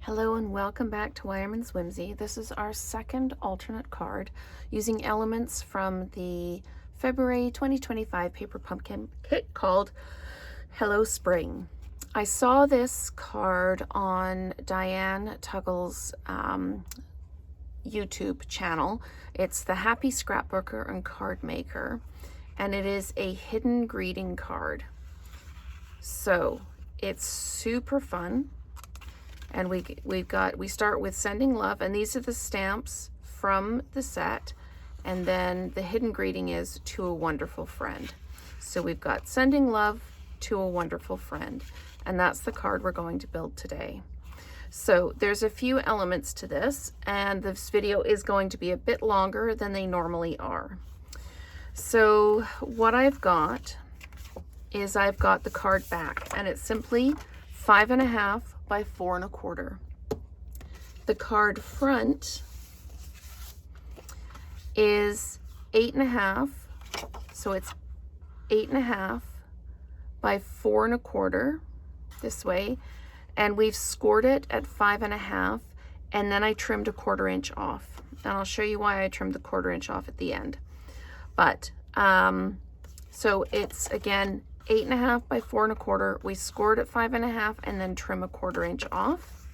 Hello and welcome back to Wireman's Whimsy. This is our second alternate card using elements from the February 2025 Paper Pumpkin kit called Hello Spring. I saw this card on Diane Tuggle's YouTube channel. It's the Happy Scrapbooker and Cardmaker, and it is a hidden greeting card. So it's super fun. And we start with sending love, and these are the stamps from the set, and then the hidden greeting is to a wonderful friend. So we've got sending love to a wonderful friend, and that's the card we're going to build today. So there's a few elements to this, and this video is going to be a bit longer than they normally are. So what I've got is I've got the card back, and it's simply 5.5 by 4 1/4. The card front is 8.5, so it's 8.5 by 4 1/4 this way, and we've scored it at 5.5, and then I trimmed a 1/4 inch off, and I'll show you why I trimmed the 1/4 inch off at the end. But so it's again 8.5 by 4 1/4. We scored at 5.5 and then trim a 1/4 inch off.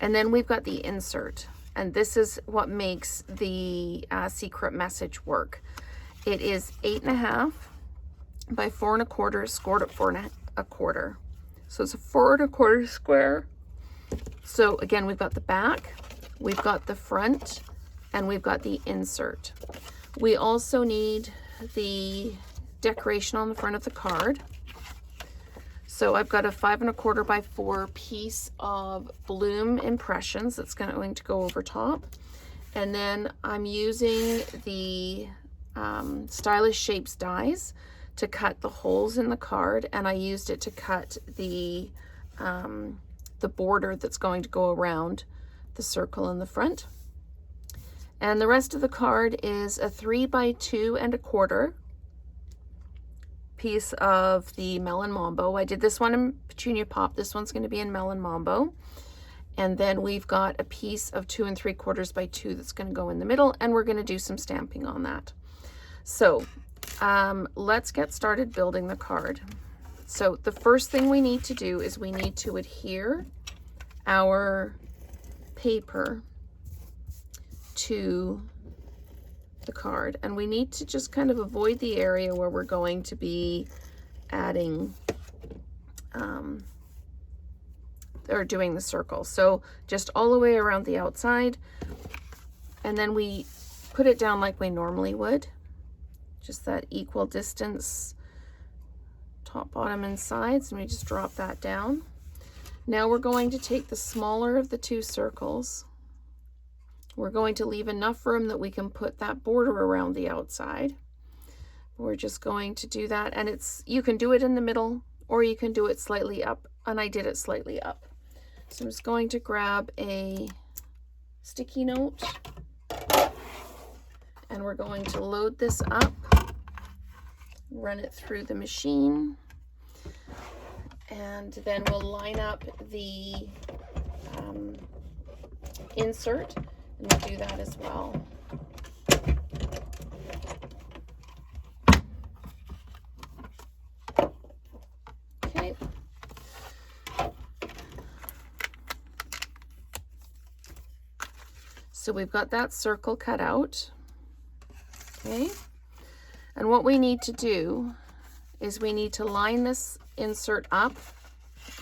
And then we've got the insert. And this is what makes the secret message work. It is 8.5 by 4 1/4, scored at 4 1/4. So it's a 4 1/4 square. So again, we've got the back, we've got the front, and we've got the insert. We also need the decoration on the front of the card. So I've got a 5 1/4 by 4 piece of bloom impressions that's going to go over top, and then I'm using the Stylish Shapes dies to cut the holes in the card, and I used it to cut the border that's going to go around the circle in the front. And the rest of the card is a 3 by 2 1/4 piece of the Melon Mambo. I did this one in Petunia Pop. This one's going to be in Melon Mambo. And then we've got a piece of 2 3/4 by 2 that's going to go in the middle, and we're going to do some stamping on that. So let's get started building the card. So the first thing we need to do is we need to adhere our paper to the card, and we need to just kind of avoid the area where we're going to be adding or doing the circle. So just all the way around the outside, and then we put it down like we normally would, just that equal distance, top, bottom, and sides, and we just drop that down. Now we're going to take the smaller of the two circles. We're going to leave enough room that we can put that border around the outside. We're just going to do that, and you can do it in the middle or you can do it slightly up, and I did it slightly up. So I'm just going to grab a sticky note, and we're going to load this up, run it through the machine, and then we'll line up the insert. And we'll do that as well. Okay. So we've got that circle cut out. Okay. And what we need to do is we need to line this insert up,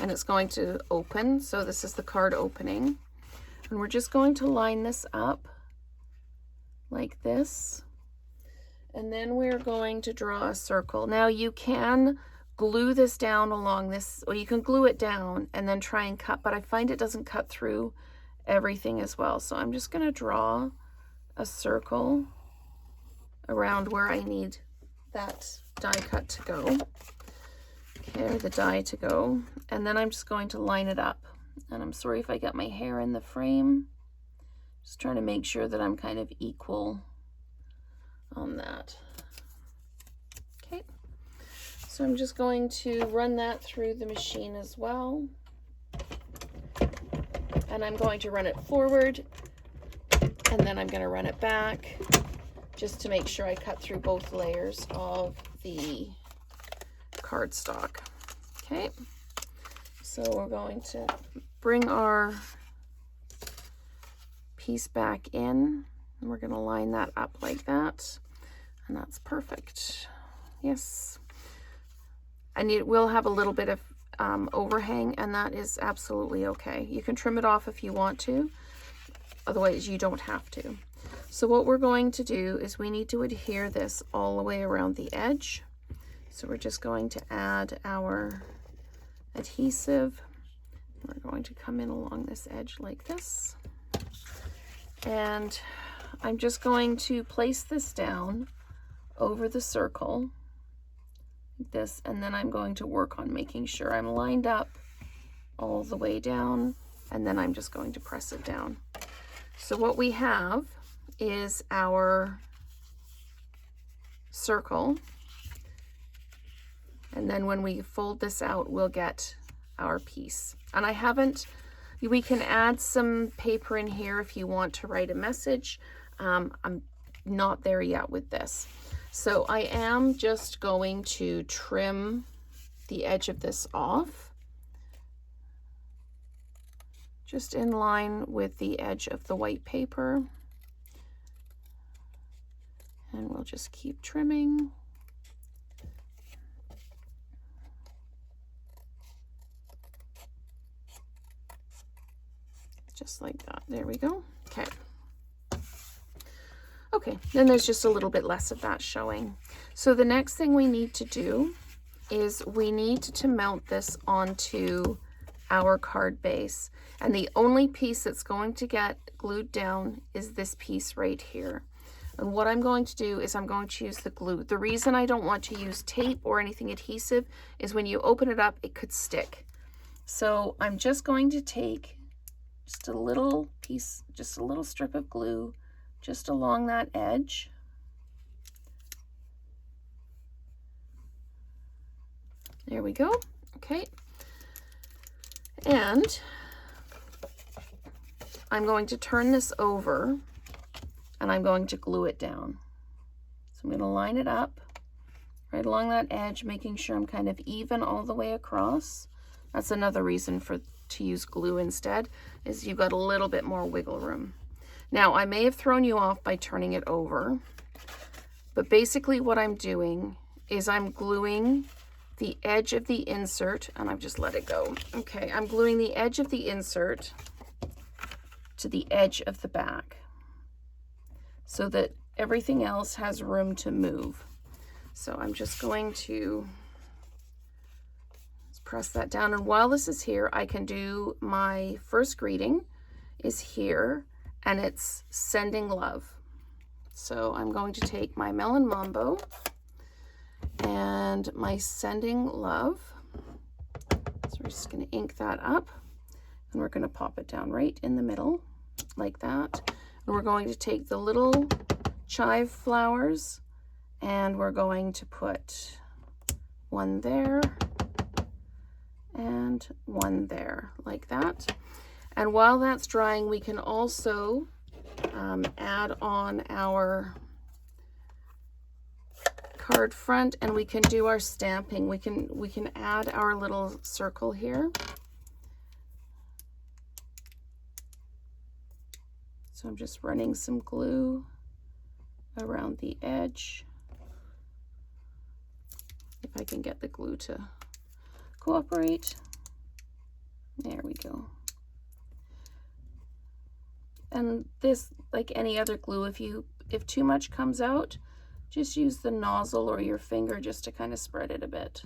and it's going to open. So this is the card opening. And we're just going to line this up like this, and then we're going to draw a circle. Now you can glue this down along this, or you can glue it down and then try and cut, but I find it doesn't cut through everything as well. So I'm just going to draw a circle around where I need that die cut to go, okay, or the die to go, and then I'm just going to line it up. And I'm sorry if I got my hair in the frame. Just trying to make sure that I'm kind of equal on that. Okay, so I'm just going to run that through the machine as well. and I'm going to run it forward, and then I'm going to run it back just to make sure I cut through both layers of the cardstock. Okay, so we're going to bring our piece back in, and we're going to line that up like that, and that's perfect. Yes, and it will have a little bit of overhang, and that is absolutely okay. You can trim it off if you want to, otherwise you don't have to. So what we're going to do is we need to adhere this all the way around the edge. So we're just going to add our adhesive. We're going to come in along this edge like this. And I'm just going to place this down over the circle like this, and then I'm going to work on making sure I'm lined up all the way down, and then I'm just going to press it down. So what we have is our circle, and then when we fold this out, we'll get our piece. And I haven't, we can add some paper in here if you want to write a message. I'm not there yet with this. So I am just going to trim the edge of this off, just in line with the edge of the white paper. And we'll just keep trimming. Just like that. There we go. Okay. Okay, then there's just a little bit less of that showing. So the next thing we need to do is we need to mount this onto our card base. And the only piece that's going to get glued down is this piece right here. And what I'm going to do is I'm going to use the glue. The reason I don't want to use tape or anything adhesive is when you open it up, it could stick. So I'm just going to take just a little piece, just a little strip of glue just along that edge. There we go. Okay. And I'm going to turn this over and I'm going to glue it down. So I'm going to line it up right along that edge, making sure I'm kind of even all the way across. That's another reason to use glue instead, is you've got a little bit more wiggle room. Now, I may have thrown you off by turning it over, but basically what I'm doing is I'm gluing the edge of the insert, and I've just let it go. Okay, I'm gluing the edge of the insert to the edge of the back so that everything else has room to move. So I'm just going to press that down, and while this is here, I can do my first greeting is here, and it's sending love. So I'm going to take my Melon Mambo and my sending love. So we're just going to ink that up, and we're going to pop it down right in the middle like that. And we're going to take the little chive flowers and we're going to put one there and one there like that. And while that's drying, we can also add on our card front, and we can do our stamping. We can add our little circle here. So I'm just running some glue around the edge. If I can get the glue to cooperate. There we go. And this, like any other glue, if too much comes out, just use the nozzle or your finger just to kind of spread it a bit.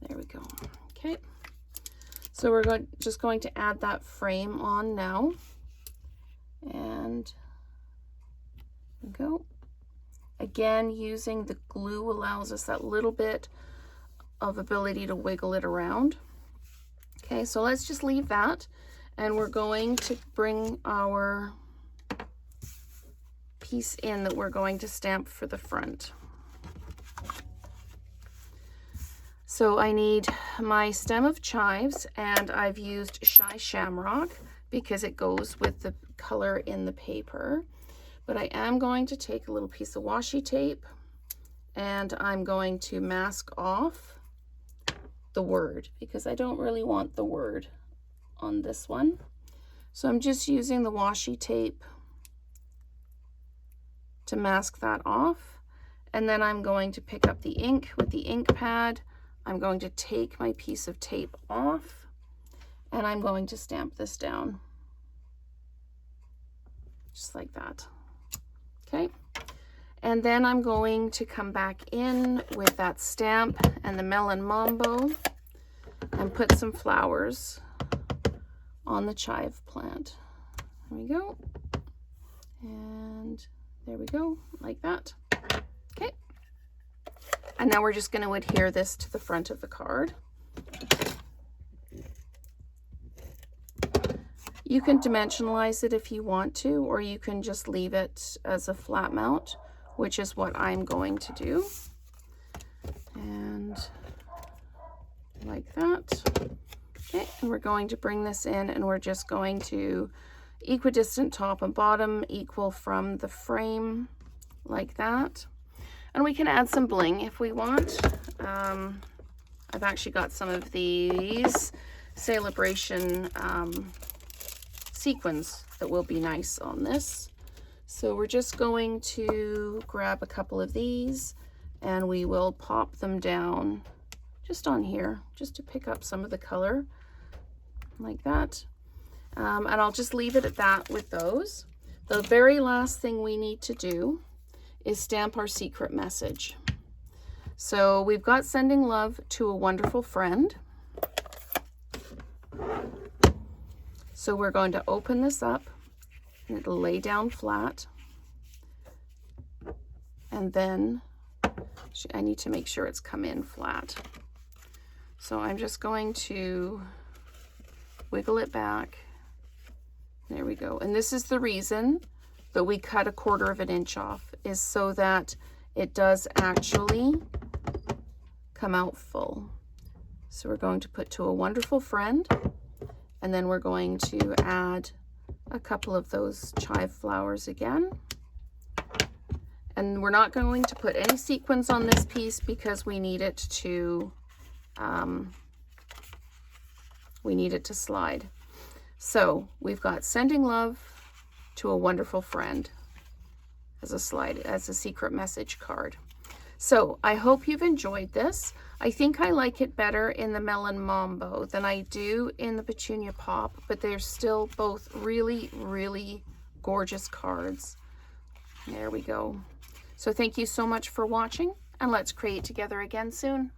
There we go. Okay. So we're just going to add that frame on now. And there we go. Again, using the glue allows us that little bit of ability to wiggle it around. Okay, so let's just leave that. And we're going to bring our piece in that we're going to stamp for the front. So I need my stem of chives, and I've used Shy Shamrock because it goes with the color in the paper. But I am going to take a little piece of washi tape, and I'm going to mask off the word because I don't really want the word on this one. So I'm just using the washi tape to mask that off. And then I'm going to pick up the ink with the ink pad. I'm going to take my piece of tape off, and I'm going to stamp this down. Just like that. Okay. And then I'm going to come back in with that stamp and the Melon Mambo and put some flowers on the chive plant. There we go. And there we go, like that. Okay. And now we're just going to adhere this to the front of the card. You can dimensionalize it if you want to, or you can just leave it as a flat mount, which is what I'm going to do. And like that. Okay, and we're going to bring this in, and we're just going to equidistant top and bottom, equal from the frame, like that. And we can add some bling if we want. I've actually got some of these Celebration sequins that will be nice on this. So we're just going to grab a couple of these, and we will pop them down just on here, just to pick up some of the color, like that. And I'll just leave it at that with those. The very last thing we need to do is stamp our secret message. So we've got sending love to a wonderful friend. So we're going to open this up, and it'll lay down flat. And then I need to make sure it's come in flat. So I'm just going to wiggle it back. There we go. And this is the reason that we cut 1/4 of an inch off, is so that it does actually come out full. So we're going to put to a wonderful friend, and then we're going to add a couple of those chive flowers again. And we're not going to put any sequins on this piece because we need it to slide. So we've got sending love to a wonderful friend as a secret message card. So I hope you've enjoyed this. I think I like it better in the Melon Mambo than I do in the Petunia Pop, but they're still both really, really gorgeous cards. There we go. So thank you so much for watching, and let's create together again soon.